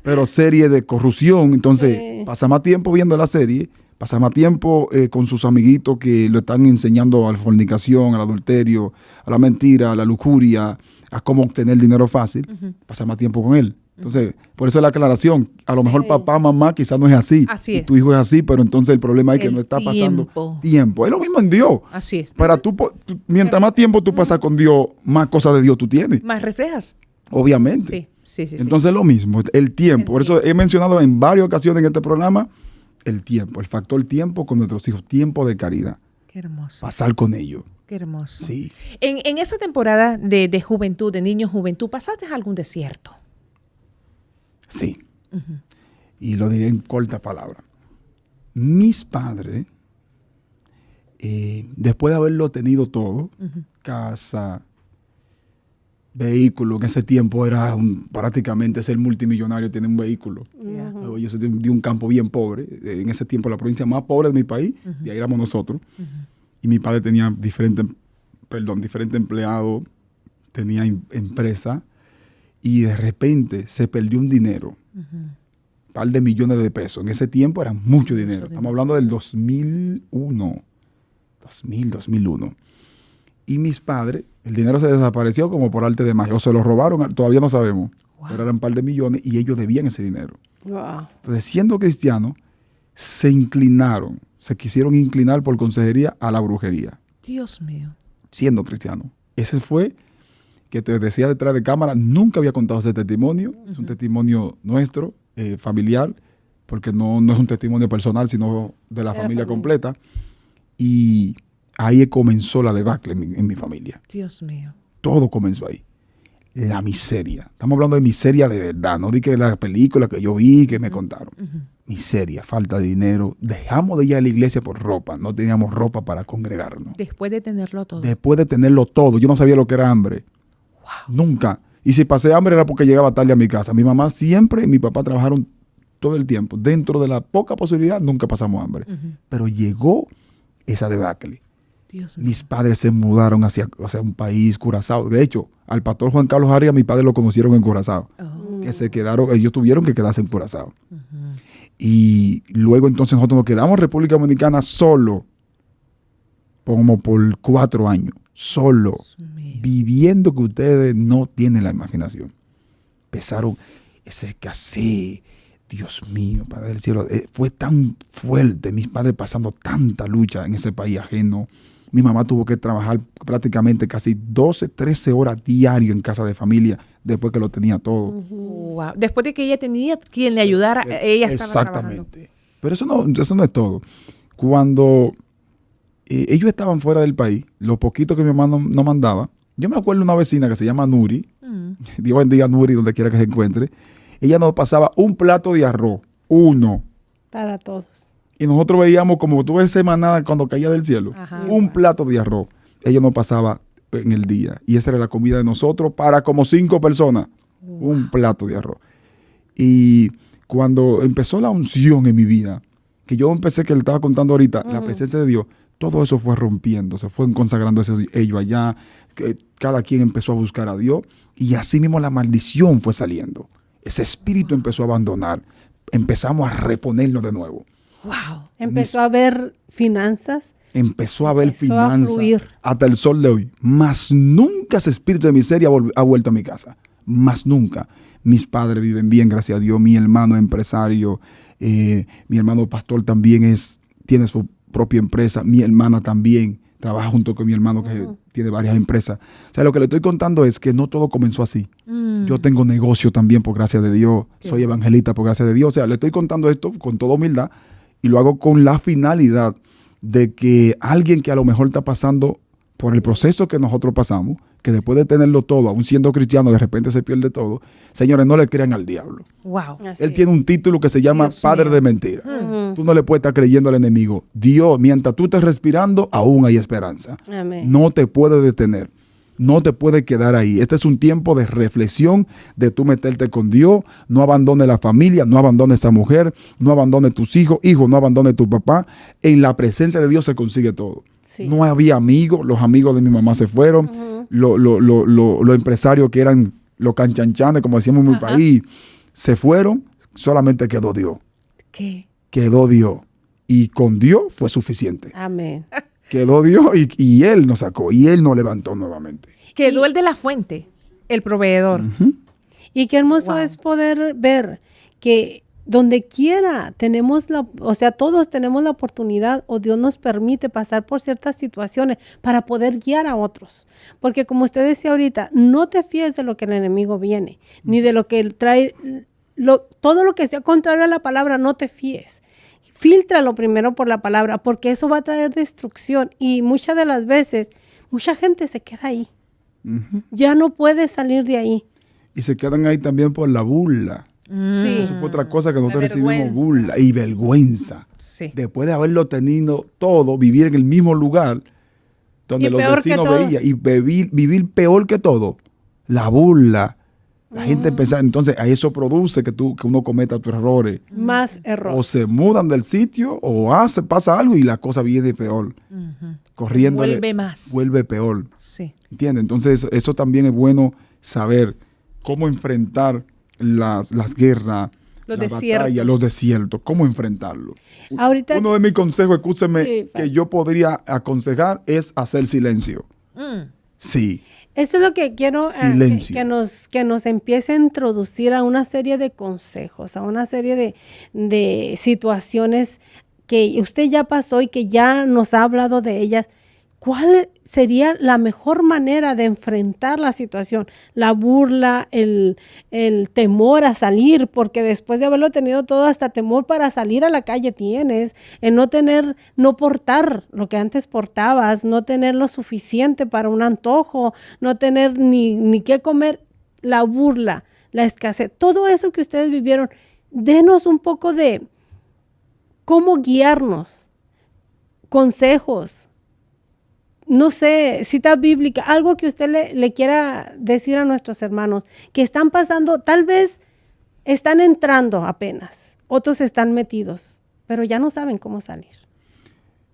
pero serie de corrupción. Entonces pasa más tiempo viendo la serie, pasa más tiempo con sus amiguitos que lo están enseñando a la fornicación, al adulterio, a la mentira, a la lujuria, a cómo obtener dinero fácil. Pasa más tiempo con él. Entonces, por eso la aclaración, a lo mejor papá, mamá quizás no es así. Así y es. tu hijo es así, pero entonces el problema es que no está pasando tiempo. Es lo mismo en Dios. Así es. Para mientras más tiempo tú pasas con Dios, más cosas de Dios tú tienes. Más reflejas. Obviamente. Sí. Entonces lo mismo, el tiempo. Por eso he mencionado en varias ocasiones en este programa el tiempo, el factor tiempo con nuestros hijos, tiempo de caridad. Qué hermoso. Pasar con ellos. Qué hermoso. Sí. En esa temporada de juventud, de niño juventud, ¿pasaste algún desierto? Sí. Y lo diré en corta palabra. Mis padres, después de haberlo tenido todo, casa, vehículo, en ese tiempo era prácticamente ser multimillonario, tener un vehículo. Yo soy de un campo bien pobre, en ese tiempo la provincia más pobre de mi país, y ahí éramos nosotros. Y mi padre tenía diferentes empleados, tenía empresa, y de repente se perdió un dinero, un par de millones de pesos. En ese tiempo era mucho dinero. Estamos hablando del 2001. Y mis padres, el dinero se desapareció como por arte de magia. O se lo robaron, todavía no sabemos. Pero eran un par de millones y ellos debían ese dinero. Entonces, siendo cristianos, se quisieron inclinar por consejería a la brujería. Dios mío. Siendo cristianos. Ese fue, que te decía detrás de cámara, nunca había contado ese testimonio. Es un testimonio nuestro, familiar, porque no es un testimonio personal, sino de la familia completa. Y ahí comenzó la debacle en mi familia. Dios mío. Todo comenzó ahí. La miseria. Estamos hablando de miseria de verdad, no de que la película que yo vi, que me contaron. miseria, falta de dinero. Dejamos de ir a la iglesia por ropa. No teníamos ropa para congregarnos. Después de tenerlo todo. Después de tenerlo todo, yo no sabía lo que era hambre. Nunca. Y si pasé hambre era porque llegaba tarde a mi casa. Mi mamá siempre y mi papá trabajaron todo el tiempo. Dentro de la poca posibilidad, nunca pasamos hambre. Pero llegó esa debacle. Dios mío. Mis padres se mudaron hacia un país, Curazao. De hecho, al pastor Juan Carlos Arias, mis padres lo conocieron en Curazao. Oh. Que se quedaron, ellos tuvieron que quedarse en Curazao. Y luego entonces nosotros nos quedamos en República Dominicana solo, como por 4 años, solo, viviendo que ustedes no tienen la imaginación. Empezaron esa escasez, Dios mío, Padre del cielo, fue tan fuerte, mis padres pasando tanta lucha en ese país ajeno. Mi mamá tuvo que trabajar prácticamente casi 12, 13 horas diario en casa de familia después que lo tenía todo. Wow. Después de que ella tenía quien le ayudara, ella estaba trabajando. Exactamente. Pero eso no es todo. Cuando ellos estaban fuera del país, lo poquito que mi mamá no mandaba, yo me acuerdo de una vecina que se llama Nuri, Dios bendiga a Nuri donde quiera que se encuentre, ella nos pasaba un plato de arroz, uno. Para todos. Y nosotros veíamos como tú ves semanada cuando caía del cielo, un plato de arroz. Ella nos pasaba en el día. Y esa era la comida de nosotros para como 5 personas. Un plato de arroz. Y cuando empezó la unción en mi vida, que yo empecé, que le estaba contando ahorita, la presencia de Dios, todo eso fue rompiendo, se fue consagrando ellos allá, que cada quien empezó a buscar a Dios y así mismo la maldición fue saliendo. Ese espíritu empezó a abandonar, empezamos a reponernos de nuevo. Wow. Empezó a haber finanzas. Empezó a haber Empezó a finanzas fluir. hasta el sol de hoy. Más nunca ese espíritu de miseria ha vuelto a mi casa. Más nunca. Mis padres viven bien, gracias a Dios. Mi hermano es empresario. Mi hermano pastor también tiene su propia empresa. Mi hermana también trabaja junto con mi hermano que tiene varias empresas. O sea, lo que le estoy contando es que no todo comenzó así. Yo tengo negocio también por gracia de Dios. Soy evangelista por gracia de Dios. O sea, le estoy contando esto con toda humildad y lo hago con la finalidad de que alguien que a lo mejor está pasando por el proceso que nosotros pasamos, que después de tenerlo todo, aún siendo cristiano, de repente se pierde todo. Señores, no le crean al diablo. Wow. Así Él tiene un título que se llama Dios Padre mío. de Mentira. Tú no le puedes estar creyendo al enemigo. Dios, mientras tú estés respirando, aún hay esperanza. Amén. No te puede detener. No te puede quedar ahí. Este es un tiempo de reflexión, de tú meterte con Dios. No abandones la familia, no abandones a esa mujer, no abandones tus hijos, no abandones tu papá. En la presencia de Dios se consigue todo. Sí. No había amigos, los amigos de mi mamá se fueron, los empresarios que eran los canchanchanes, como decíamos en mi país, se fueron, solamente quedó Dios. ¿Qué? Quedó Dios. Y con Dios fue suficiente. Amén. Quedó Dios y Él nos sacó y Él nos levantó nuevamente. Quedó el de la fuente, el proveedor. Y qué hermoso Wow. es poder ver que donde quiera todos tenemos la oportunidad o Dios nos permite pasar por ciertas situaciones para poder guiar a otros. Porque como usted decía ahorita, no te fíes de lo que el enemigo viene, ni de lo que él trae, todo lo que sea contrario a la palabra, no te fíes. Fíltralo primero por la palabra, porque eso va a traer destrucción y muchas de las veces, mucha gente se queda ahí. Ya no puede salir de ahí. Y se quedan ahí también por la burla. Sí. Eso fue otra cosa que nosotros recibimos, vergüenza. burla y vergüenza. Sí. Después de haberlo tenido todo, vivir en el mismo lugar donde Y los peor que vecinos todos. veían y vivir peor que todo. La burla. La gente empieza, entonces a eso produce que uno cometa tus errores. Más O error. se mudan del sitio o pasa algo y la cosa viene peor. Corriendo. Vuelve más. Vuelve peor. Sí. ¿Entiendes? Entonces eso también es bueno saber cómo enfrentar las guerras, Los las desiertos. batallas, los desiertos, cómo enfrentarlo. Ahorita, Uno de mis consejos, escúcheme, Sí, que yo podría aconsejar es hacer silencio. Sí. esto es lo que quiero Silencio. que nos empiece a introducir a una serie de consejos, a una serie de situaciones que usted ya pasó y que ya nos ha hablado de ellas. ¿Cuál sería la mejor manera de enfrentar la situación? La burla, el temor a salir, porque después de haberlo tenido todo, hasta temor para salir a la calle tienes, el no portar lo que antes portabas, no tener lo suficiente para un antojo, no tener ni qué comer, la burla, la escasez, todo eso que ustedes vivieron, denos un poco de cómo guiarnos, consejos, no sé, cita bíblica, algo que usted le quiera decir a nuestros hermanos que están pasando, tal vez están entrando apenas, otros están metidos, pero ya no saben cómo salir.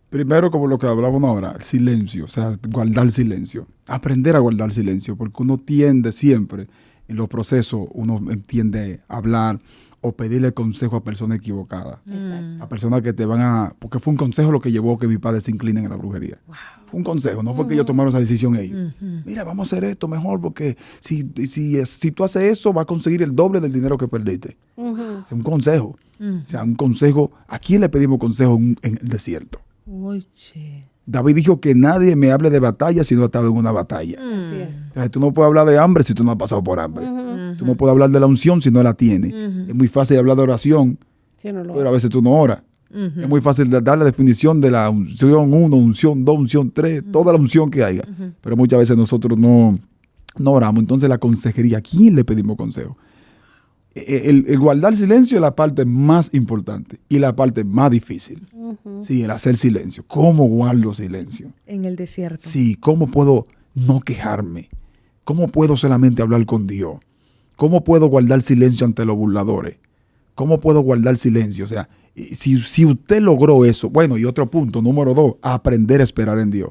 Primero, como lo que hablábamos ahora, el silencio, o sea, guardar silencio. Aprender a guardar silencio, porque uno tiende siempre, en los procesos, uno tiende a hablar o pedirle consejo a personas equivocadas. Exacto. A personas que te van a... Porque fue un consejo lo que llevó a que mis padres se inclinen en la brujería. Wow. Fue un consejo, no fue que ellos tomaron esa decisión ellos. Mira, vamos a hacer esto mejor porque si tú haces eso, vas a conseguir el doble del dinero que perdiste. Es un consejo. O sea, un consejo... ¿A quién le pedimos consejo en el desierto? Oye. David dijo que nadie me hable de batalla si no ha estado en una batalla. Así es. O sea, tú no puedes hablar de hambre si tú no has pasado por hambre. Tú no puedes hablar de la unción si no la tienes. Es muy fácil hablar de oración, Sí, no lo pero a veces tú no oras. Es muy fácil dar la definición de la unción 1, unción 2, unción 3, toda la unción que haya. Pero muchas veces nosotros no oramos. Entonces la consejería, ¿a quién le pedimos consejo? El guardar silencio es la parte más importante y la parte más difícil. Sí, el hacer silencio. ¿Cómo guardo silencio? En el desierto. Sí, ¿cómo puedo no quejarme? ¿Cómo puedo solamente hablar con Dios? ¿Cómo puedo guardar silencio ante los burladores? ¿Cómo puedo guardar silencio? O sea, si usted logró eso, bueno, y otro punto, número 2, aprender a esperar en Dios.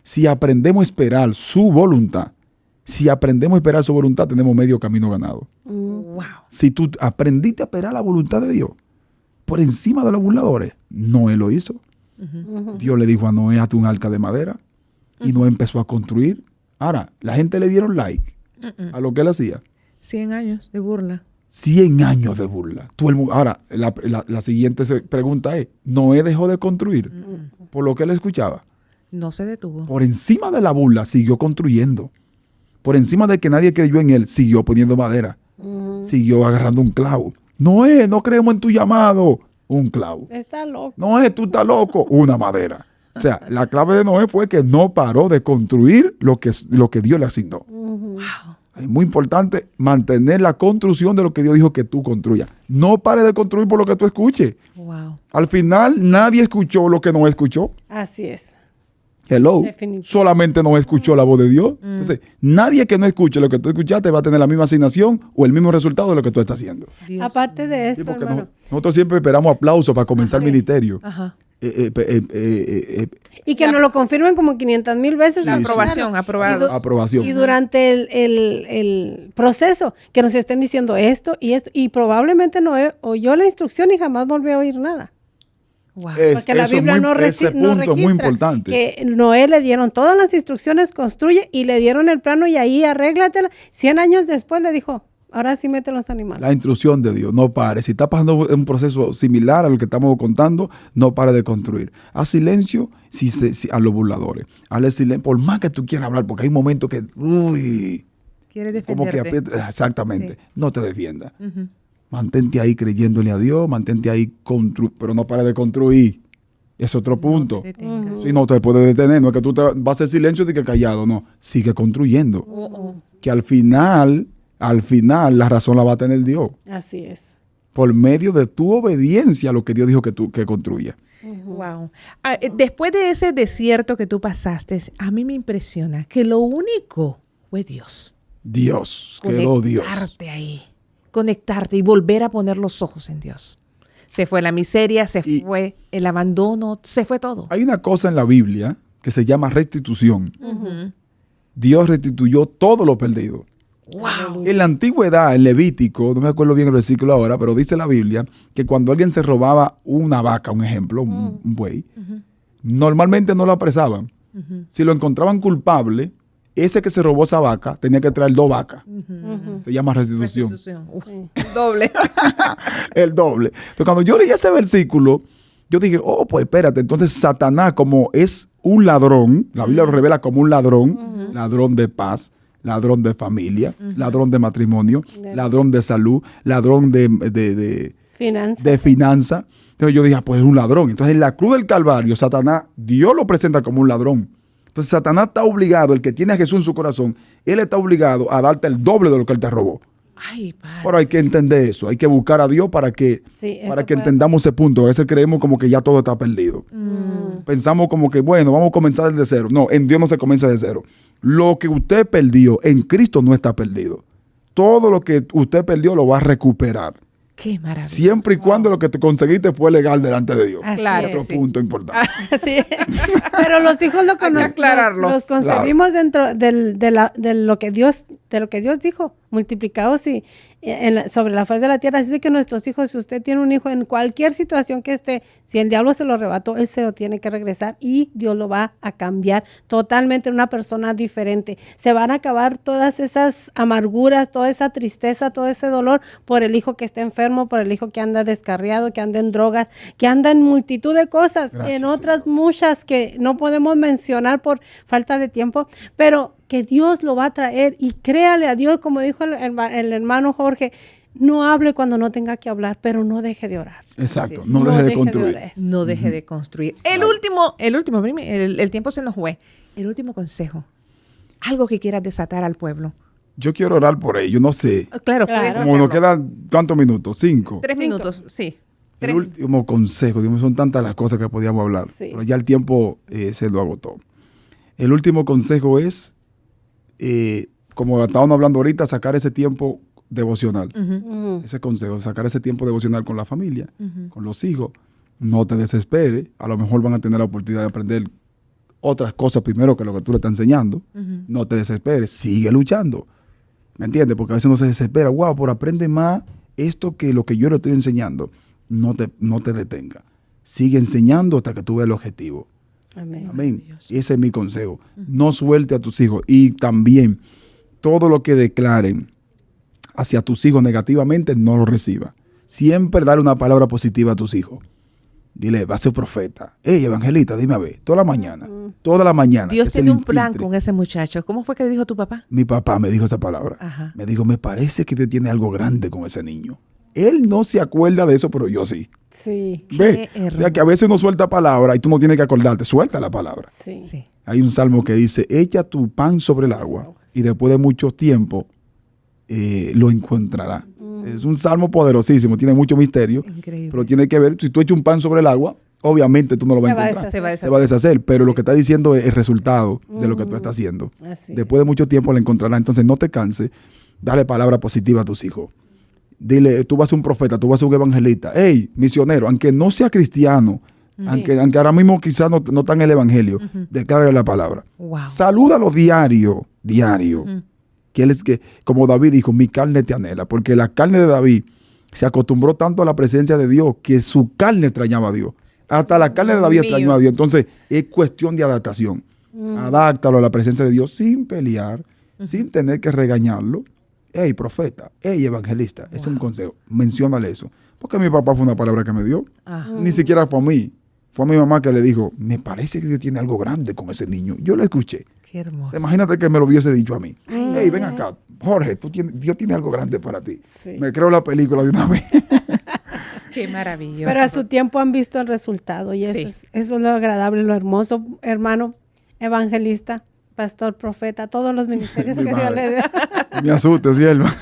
Si aprendemos a esperar su voluntad, tenemos medio camino ganado. Wow. Si tú aprendiste a esperar la voluntad de Dios por encima de los burladores, Noé lo hizo. Dios le dijo a Noé, hazte un arca de madera, y Noé empezó a construir. Ahora, la gente le dieron like a lo que él hacía. 100 años de burla. 100 años de burla. Ahora, la siguiente pregunta es, ¿Noé dejó de construir por lo que él escuchaba? No se detuvo. Por encima de la burla, siguió construyendo. Por encima de que nadie creyó en él, siguió poniendo madera. Siguió agarrando un clavo. Noé, no creemos en tu llamado. Un clavo. Está loco. Noé, tú estás loco. Una madera. O sea, la clave de Noé fue que no paró de construir lo que Dios le asignó. Wow. Es muy importante mantener la construcción de lo que Dios dijo que tú construyas. No pares de construir por lo que tú escuches. Wow. Al final, nadie escuchó lo que Noé escuchó. Así es. Hello. Definitivo. Solamente no escuchó la voz de Dios. Entonces, nadie que no escuche lo que tú escuchaste va a tener la misma asignación o el mismo resultado de lo que tú estás haciendo. Dios Aparte de Sí, esto, porque hermano. nosotros siempre esperamos aplausos para comenzar el Sí. ministerio. Ajá. Y que nos lo confirmen como 500,000 veces. La Sí, aprobación, aprobado. Aprobación. Y durante el proceso, que nos estén diciendo esto y esto. Y probablemente no oyó la instrucción y jamás volvió a oír nada. Wow. Porque la Eso Biblia muy- no, ese no punto es muy registra importante. que Noé le dieron todas las instrucciones, construye, y le dieron el plano y ahí arréglatela. 100 años después le dijo, ahora sí mete los animales. La instrucción de Dios, no pare. Si está pasando un proceso similar a lo que estamos contando, no pare de construir. Haz silencio a los burladores. Hazle silencio, por más que tú quieras hablar, porque hay momentos que, Quiere como que defenderte. aprieta. Exactamente. Sí. No te defiendas. Ujú. Mantente ahí creyéndole a Dios, mantente ahí, pero no pare de construir. Es otro punto. No te detengas. Si no te puedes detener, no es que tú vas a hacer silencio y que callado, no. Sigue construyendo. Que al final, la razón la va a tener Dios. Así es. Por medio de tu obediencia a lo que Dios dijo que construya. Wow. Después de ese desierto que tú pasaste, a mí me impresiona que lo único fue Dios. Dios, quedó Dios. Conectarte y volver a poner los ojos en Dios. Se fue la miseria, Y- fue el abandono, se fue todo. Hay una cosa en la Biblia que se llama restitución. Dios restituyó todo lo perdido. Wow. En la antigüedad, en Levítico, no me acuerdo bien el versículo ahora, pero dice la Biblia que cuando alguien se robaba una vaca, un ejemplo, un buey, normalmente no lo apresaban. Si lo encontraban culpable, ese que se robó esa vaca tenía que traer 2 vacas. Se llama restitución. Uf, Sí. doble. El doble. Entonces, cuando yo leí ese versículo, yo dije, oh, pues espérate. Entonces, Satanás, como es un ladrón, la Biblia lo revela como un ladrón, ladrón de paz, ladrón de familia, ladrón de matrimonio, ladrón de salud, ladrón de Finanzas. finanza. Entonces yo dije, pues es un ladrón. Entonces, en la cruz del Calvario, Satanás, Dios lo presenta como un ladrón. Entonces, Satanás está obligado, el que tiene a Jesús en su corazón, él está obligado a darte el doble de lo que él te robó. Ay, padre. Pero hay que entender eso, hay que buscar a Dios para que, Sí, eso para que puede- entendamos ese punto. A veces creemos como que ya todo está perdido. Pensamos como que, bueno, vamos a comenzar desde cero. No, en Dios no se comienza de cero. Lo que usted perdió, en Cristo no está perdido. Todo lo que usted perdió lo va a recuperar. Qué maravilla. Siempre y cuando lo que te conseguiste fue legal delante de Dios. Así Claro. Otro es. sí. punto importante. Sí. Pero los hijos lo Hay que conocen, aclararlo. los concebimos dentro de lo que Dios dijo, multiplicados sobre la faz de la tierra. Así de que nuestros hijos, si usted tiene un hijo en cualquier situación que esté, si el diablo se lo arrebató, él se lo tiene que regresar y Dios lo va a cambiar totalmente en una persona diferente. Se van a acabar todas esas amarguras, toda esa tristeza, todo ese dolor por el hijo que está enfermo, por el hijo que anda descarriado, que anda en drogas, que anda en multitud de cosas, Gracias, en otras muchas que no podemos mencionar por falta de tiempo, pero que Dios lo va a traer y créale a Dios, como dijo el hermano Jorge, no hable cuando no tenga que hablar, pero no deje de orar. Exacto, es. no deje de construir. orar. No deje de construir. El tiempo se nos fue. El último consejo. Algo que quieras desatar al pueblo. Yo quiero orar por ellos, no sé. Claro, Claro. puedes Como nos hacerlo. quedan, ¿cuántos minutos? 5. 3 Cinco. minutos, sí. El 3 último consejo, Dios mío, son tantas las cosas que podíamos hablar, Sí. pero ya el tiempo se lo agotó. El último consejo es, como estábamos hablando ahorita, sacar ese tiempo devocional. Ese consejo, sacar ese tiempo devocional con la familia, con los hijos. No te desesperes, a lo mejor van a tener la oportunidad de aprender otras cosas primero que lo que tú le estás enseñando. No te desesperes, sigue luchando. ¿Me entiendes? Porque a veces uno se desespera, wow, por aprende más esto que lo que yo le estoy enseñando. No te detenga. Sigue enseñando hasta que tú veas el objetivo. Amén. Amén. Ese es mi consejo. No suelte a tus hijos. Y también, todo lo que declaren hacia tus hijos negativamente, no lo reciba. Siempre dale una palabra positiva a tus hijos. Dile, va a ser profeta. Hey, evangelista, dime a ver, toda la mañana. Toda la mañana. Dios que se tiene le un plan infiltre. con ese muchacho. ¿Cómo fue que dijo tu papá? Mi papá me dijo esa palabra. Ajá. Me dijo, me parece que Dios tiene algo grande con ese niño. Él no se acuerda de eso, pero yo sí. Sí, Ve, o sea que a veces uno suelta palabra y tú no tienes que acordarte, suelta la palabra. sí. Sí. Hay un salmo que dice, echa tu pan sobre el agua y después de mucho tiempo lo encontrará. Es un salmo poderosísimo, tiene mucho misterio, Increíble. pero tiene que ver, si tú echas un pan sobre el agua, obviamente tú no lo vas a Se va a encontrar. deshacer. Se va a deshacer. Pero lo que está diciendo es el resultado de lo que tú estás haciendo. Así Después de mucho tiempo lo encontrará. Entonces no te canses, dale palabra positiva a tus hijos. Dile, tú vas a ser un profeta, tú vas a ser un evangelista. Hey, misionero, aunque no sea cristiano, aunque ahora mismo quizás no está en el evangelio, declárale la palabra. Wow. Salúdalo diario. Que él es que, como David dijo, mi carne te anhela, porque la carne de David se acostumbró tanto a la presencia de Dios que su carne extrañaba a Dios. Hasta la carne de David Mío. extrañó a Dios. Entonces, es cuestión de adaptación. Adáptalo a la presencia de Dios sin pelear, sin tener que regañarlo. Hey, profeta, hey, evangelista. Ese es un consejo. Menciónale eso. Porque mi papá fue una palabra que me dio. Ajá. Ni siquiera fue a mí. Fue a mi mamá que le dijo, me parece que Dios tiene algo grande con ese niño. Yo lo escuché. Qué hermoso. Imagínate que me lo hubiese dicho a mí. Hey, ven acá. Jorge, Dios tiene algo grande para ti. Sí. Me creo la película de una vez. Qué maravilloso. Pero a su tiempo han visto el resultado y Sí. eso es lo agradable, lo hermoso, hermano, evangelista, pastor, profeta, todos los ministerios Mi que Dios madre. le dé. Me asuste, sierva.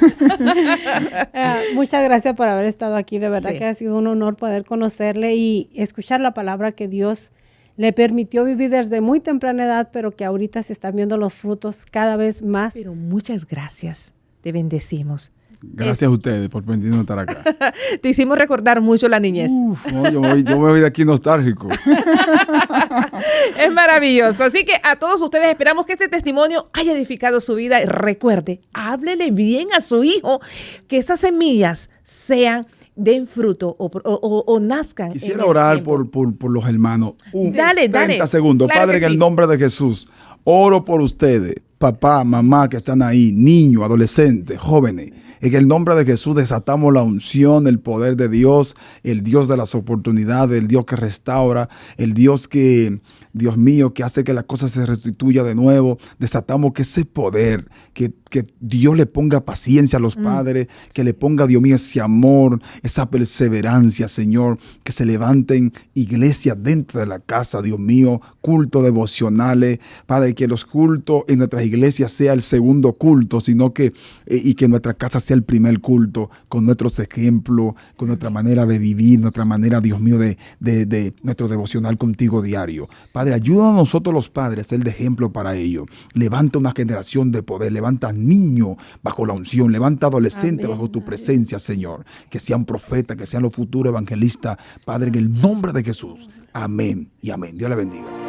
Muchas gracias por haber estado aquí, de verdad Sí. que ha sido un honor poder conocerle y escuchar la palabra que Dios le permitió vivir desde muy temprana edad, pero que ahorita se están viendo los frutos cada vez más. Pero muchas gracias. Te bendecimos. Gracias a ustedes por permitirnos estar acá. Te hicimos recordar mucho la niñez. Uf, no, yo me voy de aquí nostálgico. Es maravilloso. Así que a todos ustedes esperamos que este testimonio haya edificado su vida. Y recuerde, háblele bien a su hijo, que esas semillas den fruto o nazcan. Quisiera en el orar tiempo. por los hermanos. Dale, 30 segundos. Claro Padre, que en sí. el nombre de Jesús, oro por ustedes, papá, mamá que están ahí, niños, adolescentes, jóvenes. En el nombre de Jesús desatamos la unción, el poder de Dios, el Dios de las oportunidades, el Dios que restaura, el Dios que, Dios mío, que hace que las cosas se restituya de nuevo. Desatamos que ese poder, que Dios le ponga paciencia a los padres, que le ponga, Dios mío, ese amor, esa perseverancia, Señor, que se levanten iglesias dentro de la casa, Dios mío, cultos devocionales, Padre, que los cultos en nuestras iglesia sea el segundo culto, sino que, y que nuestra casa sea el primer culto, con nuestros ejemplos, con nuestra manera de vivir, nuestra manera, Dios mío, de nuestro devocional contigo diario. Padre, ayuda a nosotros los padres a ser de ejemplo para ellos. Levanta una generación de poder, levanta niños bajo la unción, levanta adolescentes bajo tu presencia, Señor. Que sean profetas, que sean los futuros evangelistas, Padre, en el nombre de Jesús. Amén y amén. Dios le bendiga.